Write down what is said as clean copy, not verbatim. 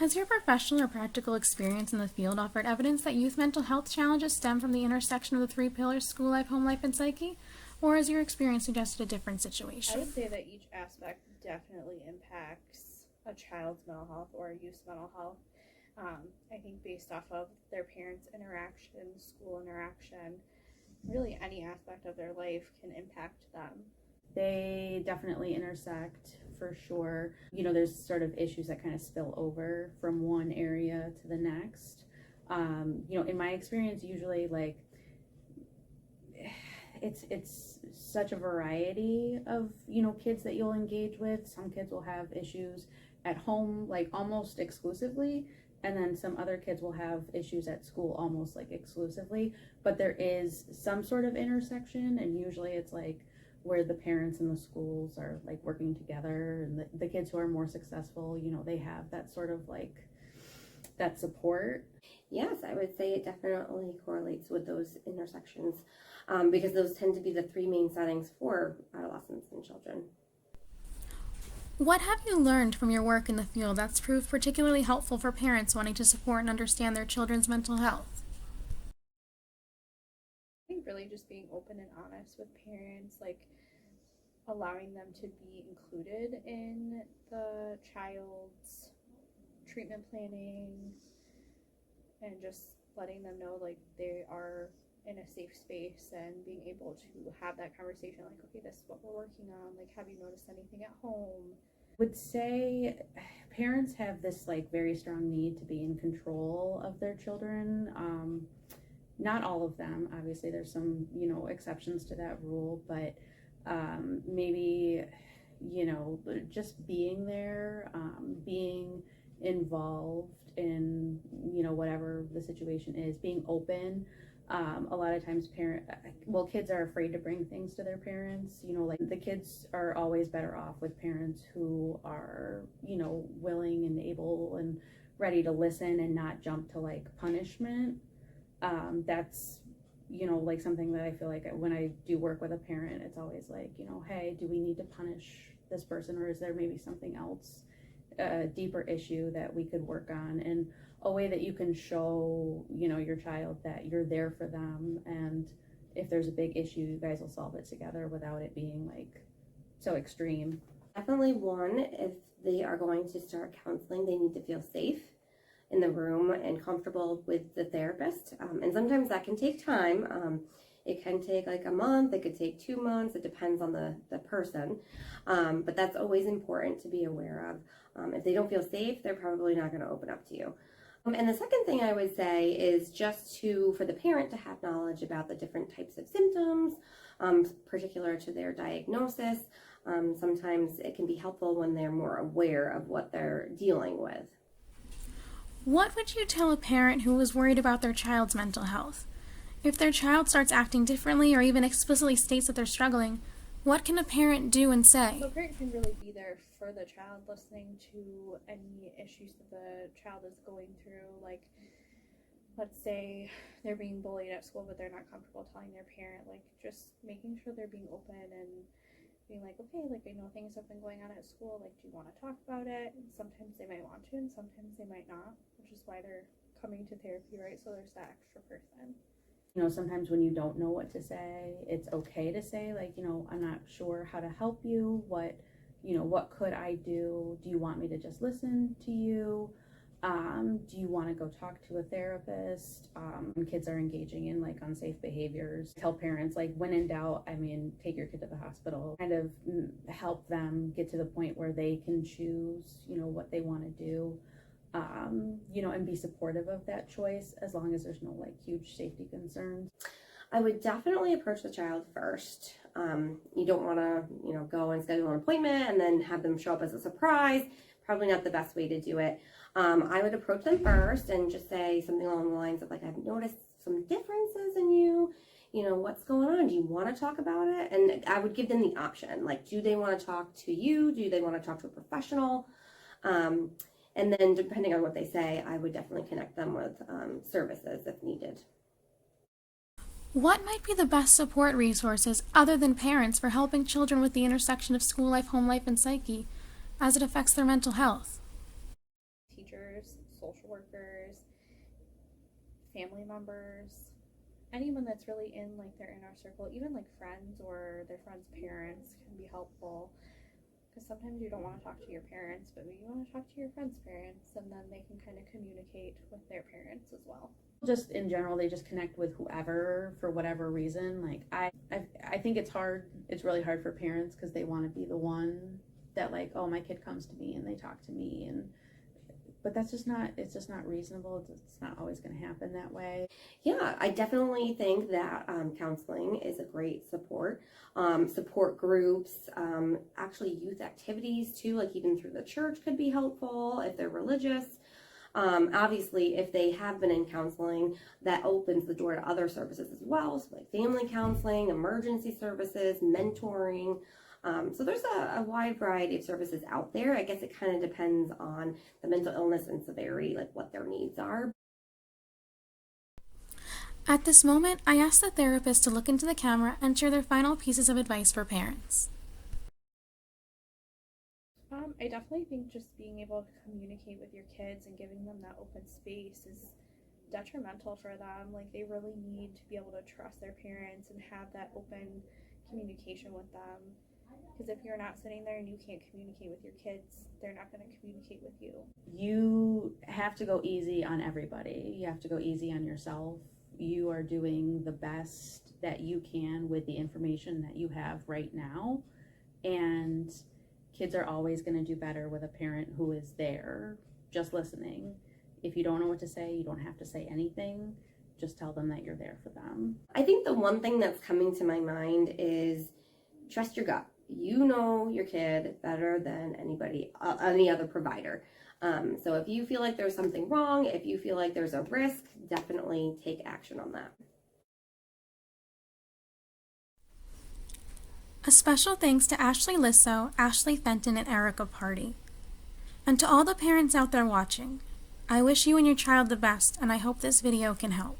Has your professional or practical experience in the field offered evidence that youth mental health challenges stem from the intersection of the three pillars: school life, home life, and psyche? Or has your experience suggested a different situation? I would say that each aspect definitely impacts a child's mental health or a youth's mental health. I think based off of their parents' interaction, school interaction, really any aspect of their life can impact them. They definitely intersect for sure. There's sort of issues that kind of spill over from one area to the next. In my experience, usually like it's such a variety of kids that you'll engage with. Some kids will have issues at home like almost exclusively, and then some other kids will have issues at school almost like exclusively, but there is some sort of intersection, and usually it's like where the parents and the schools are like working together, and the kids who are more successful, they have that sort of like that support. Yes, I would say it definitely correlates with those intersections, because those tend to be the three main settings for adolescents and children. What have you learned from your work in the field that's proved particularly helpful for parents wanting to support and understand their children's mental health? I think really just being open and honest with parents, like allowing them to be included in the child's treatment planning, and just letting them know like they are in a safe space, and being able to have that conversation like, okay, this is what we're working on, like, have you noticed anything at home? Would say parents have this like very strong need to be in control of their children. Not all of them, obviously there's some exceptions to that rule, but maybe just being there, being involved in whatever the situation is, being open. A lot of times kids are afraid to bring things to their parents. Like the kids are always better off with parents who are willing and able and ready to listen and not jump to like punishment. That's like something that I feel like when I do work with a parent, it's always like, hey, do we need to punish this person, or is there maybe something else, a deeper issue that we could work on, and a way that you can show your child that you're there for them, and if there's a big issue, you guys will solve it together without it being like so extreme. Definitely one, if they are going to start counseling, they need to feel safe in the room and comfortable with the therapist, and sometimes that can take time. It can take like a month, it could take 2 months, it depends on the person, but that's always important to be aware of. If they don't feel safe, they're probably not going to open up to you. And the second thing I would say is just for the parent to have knowledge about the different types of symptoms, particular to their diagnosis. Sometimes it can be helpful when they're more aware of what they're dealing with. What would you tell a parent who is worried about their child's mental health? If their child starts acting differently or even explicitly states that they're struggling, what can a parent do and say? So a parent can really be there for the child, listening to any issues that the child is going through. Like, let's say they're being bullied at school, but they're not comfortable telling their parent, like just making sure they're being open and being like, okay, like I know things have been going on at school, like do you want to talk about it? And sometimes they might want to, and sometimes they might not, which is why they're coming to therapy, right? So there's that extra person. Sometimes when you don't know what to say, it's okay to say like, I'm not sure how to help you. What could I do? Do you want me to just listen to you? Do you want to go talk to a therapist? When kids are engaging in like unsafe behaviors, tell parents like, when in doubt, take your kid to the hospital. Kind of help them get to the point where they can choose, what they want to do. And be supportive of that choice, as long as there's no like huge safety concerns. I would definitely approach the child first. You don't want to, go and schedule an appointment and then have them show up as a surprise. Probably not the best way to do it. I would approach them first and just say something along the lines of like, I've noticed some differences in you. What's going on? Do you want to talk about it? And I would give them the option. Like, do they want to talk to you? Do they want to talk to a professional? And then depending on what they say, I would definitely connect them with services if needed. What might be the best support resources other than parents for helping children with the intersection of school life, home life, and psyche as it affects their mental health? Teachers family members, anyone that's really in like their inner circle, even like friends or their friends' parents can be helpful. Because sometimes you don't want to talk to your parents, but maybe you want to talk to your friends' parents, and then they can kind of communicate with their parents as well. Just in general, they just connect with whoever for whatever reason. Like I think it's hard. It's really hard for parents because they want to be the one that like, oh, my kid comes to me and they talk to me, but that's just not. It's just not reasonable. It's not always going to happen that way. Yeah, I definitely think that counseling is a great support. Support groups, actually youth activities too, like even through the church could be helpful if they're religious. Obviously, if they have been in counseling, that opens the door to other services as well, so like family counseling, emergency services, mentoring. So there's a wide variety of services out there. I guess it kind of depends on the mental illness and severity, like what their needs are. At this moment, I ask the therapist to look into the camera and share their final pieces of advice for parents. I definitely think just being able to communicate with your kids and giving them that open space is detrimental for them. Like, they really need to be able to trust their parents and have that open communication with them. Because if you're not sitting there and you can't communicate with your kids, they're not going to communicate with you. You have to go easy on everybody. You have to go easy on yourself. You are doing the best that you can with the information that you have right now. And kids are always going to do better with a parent who is there, just listening. If you don't know what to say, you don't have to say anything. Just tell them that you're there for them. I think the one thing that's coming to my mind is trust your gut. You know your kid better than any other provider. So if you feel like there's something wrong, if you feel like there's a risk, definitely take action on that. A special thanks to Ashley Lissow, Ashley Fenton, and Erica Party. And to all the parents out there watching, I wish you and your child the best, and I hope this video can help.